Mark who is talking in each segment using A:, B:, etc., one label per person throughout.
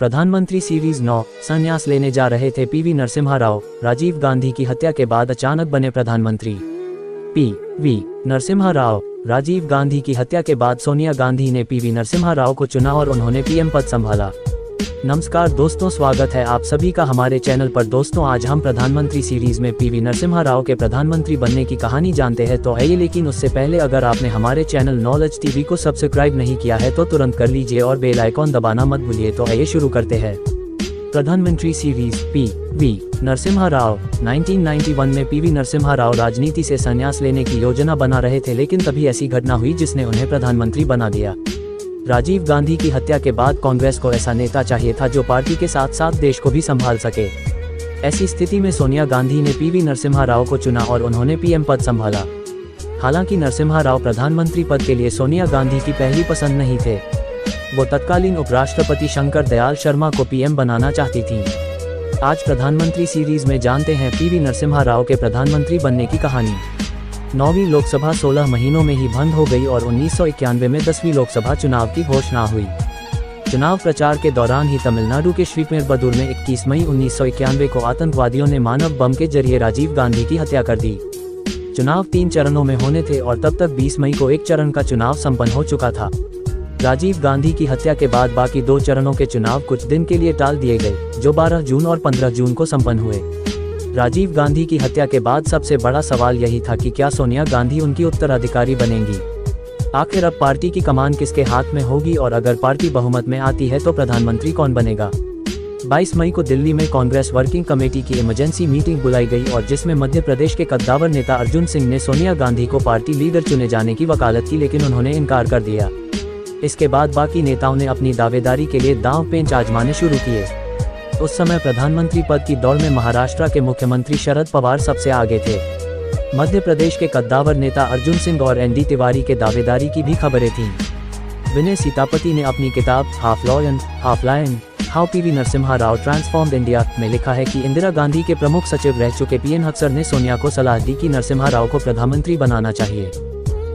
A: प्रधानमंत्री सीरीज 9 संन्यास लेने जा रहे थे पीवी नरसिम्हा राव। राजीव गांधी की हत्या के बाद अचानक बने प्रधानमंत्री। पीवी नरसिम्हा राव। राजीव गांधी की हत्या के बाद सोनिया गांधी ने पीवी नरसिम्हा राव को चुना और उन्होंने पीएम पद संभाला। नमस्कार दोस्तों, स्वागत है आप सभी का हमारे चैनल पर। दोस्तों, आज हम प्रधानमंत्री सीरीज में पीवी नरसिम्हा राव के प्रधानमंत्री बनने की कहानी जानते हैं। तो आइए, लेकिन उससे पहले अगर आपने हमारे चैनल नॉलेज टीवी को सब्सक्राइब नहीं किया है तो तुरंत कर लीजिए और बेल आइकॉन दबाना मत भूलिए। तो आइए शुरू करते हैं। प्रधानमंत्री सीरीज। पीवी नरसिम्हा राव। 1991 में पीवी नरसिम्हा राव राजनीति से संन्यास लेने की योजना बना रहे थे, लेकिन तभी ऐसी घटना हुई जिसने उन्हें प्रधानमंत्री बना दिया। राजीव गांधी की हत्या के बाद कांग्रेस को ऐसा नेता चाहिए था जो पार्टी के साथ साथ देश को भी संभाल सके। ऐसी स्थिति में सोनिया गांधी ने पीवी नरसिम्हा राव को चुना और उन्होंने पीएम पद संभाला। हालांकि नरसिम्हा राव प्रधानमंत्री पद के लिए सोनिया गांधी की पहली पसंद नहीं थे। वो तत्कालीन उपराष्ट्रपति शंकर दयाल शर्मा को पीएम बनाना चाहती थीं। आज प्रधानमंत्री सीरीज में जानते हैं पीवी नरसिम्हा राव के प्रधानमंत्री बनने की कहानी। 9वीं लोकसभा 16 महीनों में ही बंद हो गई और 1991 में 10वीं लोकसभा चुनाव की घोषणा हुई। चुनाव प्रचार के दौरान ही तमिलनाडु के श्रीपेरुंबदूर में 21 मई 1991 को आतंकवादियों ने मानव बम के जरिए राजीव गांधी की हत्या कर दी। चुनाव 3 चरणों में होने थे और तब तक 20 मई को एक चरण का चुनाव संपन्न हो चुका था। राजीव गांधी की हत्या के बाद बाकी 2 चरणों के चुनाव कुछ दिन के लिए टाल दिए गए, जो 12 जून और 15 जून को संपन्न हुए। राजीव गांधी की हत्या के बाद सबसे बड़ा सवाल यही था कि क्या सोनिया गांधी उनकी उत्तराधिकारी बनेंगी। आखिर अब पार्टी की कमान किसके हाथ में होगी और अगर पार्टी बहुमत में आती है तो प्रधानमंत्री कौन बनेगा। 22 मई को दिल्ली में कांग्रेस वर्किंग कमेटी की इमरजेंसी मीटिंग बुलाई गई और जिसमें मध्य प्रदेश के कद्दावर नेता अर्जुन सिंह ने सोनिया गांधी को पार्टी लीडर चुने जाने की वकालत की, लेकिन उन्होंने इनकार कर दिया। इसके बाद बाकी नेताओं ने अपनी दावेदारी के लिए दांव पेंच आजमाने शुरू किए। उस समय प्रधानमंत्री पद की दौड़ में महाराष्ट्र के मुख्यमंत्री शरद पवार सबसे आगे थे। मध्य प्रदेश के कद्दावर नेता अर्जुन सिंह और एनडी तिवारी के दावेदारी की भी खबरें थीं। विनय सीतापति ने अपनी किताब half lion half lion how PV Narasimha Rao transformed India में लिखा है कि इंदिरा गांधी के प्रमुख सचिव रह चुके पीएन हक्सर ने सोनिया को सलाह दी कि नरसिम्हा राव को प्रधानमंत्री बनाना चाहिए।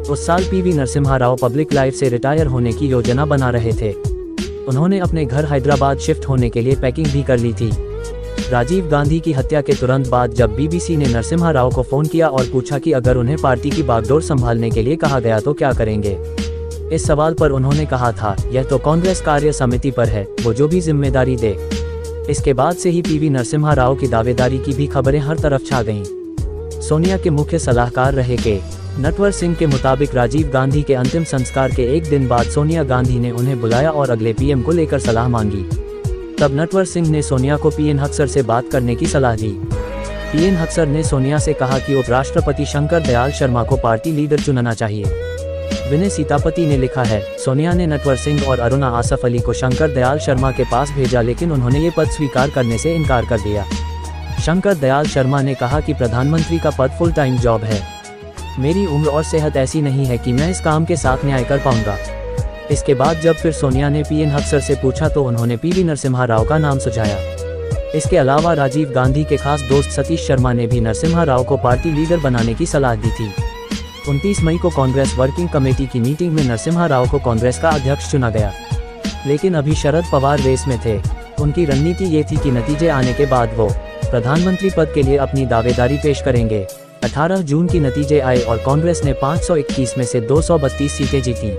A: उस साल PV Narasimha Rao public life से रिटायर होने की योजना बना रहे थे। उन्होंने अपने घर हैदराबाद शिफ्ट होने के लिए पैकिंग भी कर ली थी। राजीव गांधी की हत्या के तुरंत बाद जब बीबीसी ने नरसिम्हा राव को फोन किया और पूछा कि अगर उन्हें पार्टी की बागडोर संभालने के लिए कहा गया तो क्या करेंगे। इस सवाल पर उन्होंने कहा था, यह तो कांग्रेस कार्य समिति पर है, वो जो भी जिम्मेदारी दे। इसके बाद से ही पीवी नरसिम्हा राव की दावेदारी की भी खबरें हर तरफ छा गईं। सोनिया के मुख्य सलाहकार रहे के नटवर सिंह के मुताबिक राजीव गांधी के अंतिम संस्कार के एक दिन बाद सोनिया गांधी ने उन्हें बुलाया और अगले पीएम को लेकर सलाह मांगी। तब नटवर सिंह ने सोनिया को पीएन हक्सर से बात करने की सलाह दी। पीएन हक्सर ने सोनिया से कहा कि उपराष्ट्रपति शंकर दयाल शर्मा को पार्टी लीडर चुनना चाहिए। विनय सीतापति ने लिखा है, सोनिया ने नटवर सिंह और अरुणा आसफ अली को शंकर दयाल शर्मा के पास भेजा, लेकिन उन्होंने ये पद स्वीकार करने से इनकार कर दिया। शंकर दयाल शर्मा ने कहा कि प्रधानमंत्री का पद फुल टाइम जॉब है, मेरी उम्र और सेहत ऐसी नहीं है कि मैं इस काम के साथ न्याय कर पाऊंगा। इसके बाद जब फिर सोनिया ने पीएन हक्सर से पूछा तो उन्होंने पीवी नरसिम्हा राव का नाम सुझाया। इसके अलावा राजीव गांधी के खास दोस्त सतीश शर्मा ने भी नरसिम्हा राव को पार्टी लीडर बनाने की सलाह दी थी। 29 मई को कांग्रेस वर्किंग कमेटी की मीटिंग में नरसिम्हा राव को कांग्रेस का अध्यक्ष चुना गया, लेकिन अभी शरद पवार रेस में थे। उनकी रणनीति ये थी कि नतीजे आने के बाद वो प्रधानमंत्री पद के लिए अपनी दावेदारी पेश करेंगे। 18 जून की नतीजे आए और कांग्रेस ने 521 में से 232 सीटें जीती।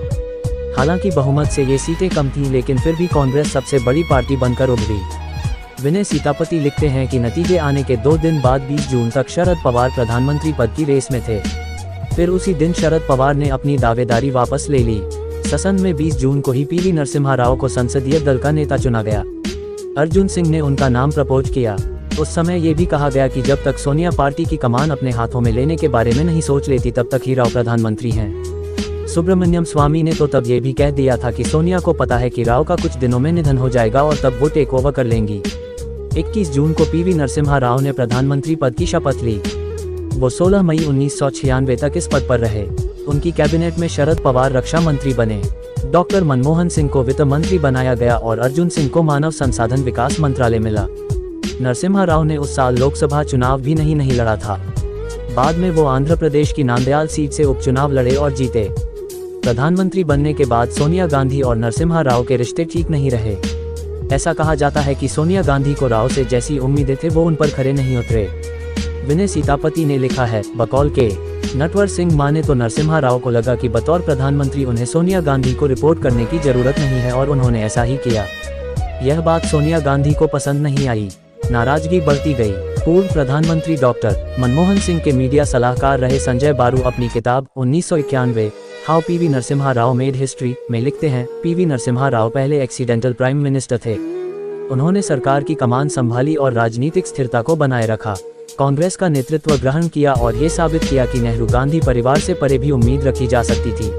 A: हालांकि बहुमत से ये सीटें कम थीं, लेकिन फिर भी कांग्रेस सबसे बड़ी पार्टी बनकर उभरी। विनय सीतापति लिखते हैं कि नतीजे आने के 2 दिन बाद 20 जून तक शरद पवार प्रधानमंत्री पद की रेस में थे। फिर उसी दिन शरद पवार ने अपनी दावेदारी वापस ले ली। ससन में 20 जून को ही पीवी नरसिम्हा राव को संसदीय दल का नेता चुना गया। अर्जुन सिंह ने उनका नाम प्रपोज किया। उस समय ये भी कहा गया कि जब तक सोनिया पार्टी की कमान अपने हाथों में लेने के बारे में नहीं सोच लेती तब तक ही राव प्रधानमंत्री हैं। सुब्रमण्यम स्वामी ने तो तब ये भी कह दिया था कि सोनिया को पता है कि राव का कुछ दिनों में निधन हो जाएगा और तब वो टेक ओवर कर लेंगी। 21 जून को पीवी नरसिम्हा राव ने प्रधानमंत्री पद की शपथ ली। वो 16 मई 1996 तक इस पद पर रहे। उनकी कैबिनेट में शरद पवार रक्षा मंत्री बने, डॉक्टर मनमोहन सिंह को वित्त मंत्री बनाया गया और अर्जुन सिंह को मानव संसाधन विकास मंत्रालय मिला। नरसिम्हा राव ने उस साल लोकसभा चुनाव भी नहीं लड़ा था। बाद में वो आंध्र प्रदेश की नांदयाल सीट से उपचुनाव लड़े और जीते। प्रधानमंत्री बनने के बाद सोनिया गांधी और नरसिम्हा राव के रिश्ते ठीक नहीं रहे। ऐसा कहा जाता है कि सोनिया गांधी को राव से जैसी उम्मीदें थे वो उन पर खरे नहीं उतरे। विनय सीतापति ने लिखा है, बकौल के नटवर सिंह माने तो नरसिम्हा राव को लगा कि बतौर प्रधानमंत्री उन्हें सोनिया गांधी को रिपोर्ट करने की जरूरत नहीं है और उन्होंने ऐसा ही किया। यह बात सोनिया गांधी को पसंद नहीं आई, नाराजगी बढ़ती गई। पूर्व प्रधानमंत्री डॉक्टर मनमोहन सिंह के मीडिया सलाहकार रहे संजय बारू अपनी किताब 1991 how PV Narasimha Rao made history में लिखते हैं, पीवी नरसिम्हा राव पहले एक्सीडेंटल प्राइम मिनिस्टर थे। उन्होंने सरकार की कमान संभाली और राजनीतिक स्थिरता को बनाए रखा, कांग्रेस का नेतृत्व ग्रहण किया और ये साबित किया कि नेहरू गांधी परिवार से परे भी उम्मीद रखी जा सकती थी।